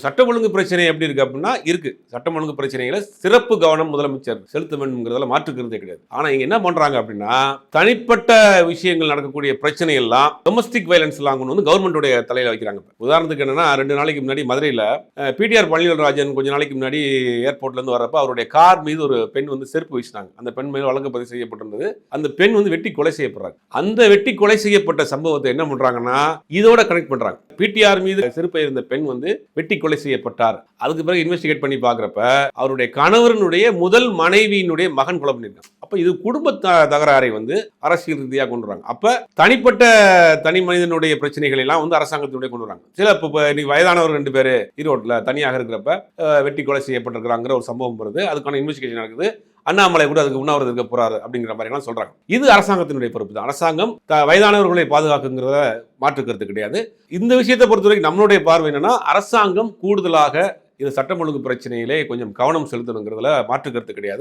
சட்டம் ஒழுங்கு பிரச்சனை எப்படி இருக்கு அப்படின்னா இருக்கு. சட்டம் ஒழுங்கு பிரச்சனைகளை சிறப்பு கவனம் முதலமைச்சர் செலுத்த வேண்டும்ங்கிறதுல மாற்றுக்கிறதே கிடையாது. ஆனா இங்க என்ன பண்றாங்க அப்படின்னா தனிப்பட்ட விஷயங்கள் நடக்கக்கூடிய பிரச்சனை எல்லாம் டொமஸ்டிக் வயலன்ஸ் எல்லாம் கொண்டு வந்து கவர்மெண்டோட தலையில வைக்கிறாங்க. உதாரணத்துக்கு என்னன்னா 2 நாளைக்கு முன்னாடி மதுரையில பிடிஆர் பழனிவேல்ராஜன் கொஞ்ச நாளைக்கு முன்னாடி ஏர்போர்ட்ல இருந்து வரப்ப அவருடைய கார் மீது ஒரு பெண் வந்து செருப்பு வீசினாங்க. அந்த பெண் மீது வழக்கு பதிவு செய்யப்பட்டிருந்தது. அந்த பெண் வந்து வெட்டி கொலை செய்யப்படுறாங்க. அந்த வெட்டி கொலை செய்யப்பட்ட சம்பவத்தை என்ன பண்றாங்கன்னா இதோட கனெக்ட் பண்றாங்க. பிடிஆர் மீது செருப்பை இருந்த பெண் வந்து வெட்டி கொலை செய்யப்பட்டார். அதுக்கு பிறகு இன்வெஸ்டிகேட் பண்ணி பார்க்குறப்ப அவருடைய கணவனுடைய முதல் மனைவியினுடைய மகன் கொலை பண்ணியிருக்காங்க. அப்ப இது குடும்ப தகராறை வந்து அரசியல் ரீதியாக கொண்டு வராங்க. அப்ப தனிப்பட்ட தனி மனிதனுடைய பிரச்சனைகள் எல்லாம் வந்து அரசாங்கத்தினுடைய கொண்டு வராங்க. சில இன்னைக்கு வயதானவர் 2 பேர் ஈரோட்டில் தனியாக இருக்கிறப்ப வெட்டி கொலை செய்யப்பட்டிருக்கிறாங்கிற ஒரு சம்பவம் வருது. அதுக்கான இன்வெஸ்டிகேஷன் நடக்குது. அண்ணாமலை கூட அதுக்கு உண்ணாவிரதம் இருக்க போறாரு அப்படிங்கிற மாதிரி எல்லாம் சொல்றாங்க. இது அரசாங்கத்தினுடைய பொறுப்பு தான். அரசாங்கம் வயதானவர்களை பாதுகாக்குங்கிறத மாற்றுக்கிறது கிடையாது. இந்த விஷயத்தை பொறுத்தவரைக்கும் நம்மளுடைய பார்வை என்னன்னா அரசாங்கம் கூடுதலாக இந்த சட்டம் ஒழுங்கு பிரச்சனையிலே கொஞ்சம் கவனம் செலுத்தணுங்கிறதுல மாற்றுக்கிறது கிடையாது.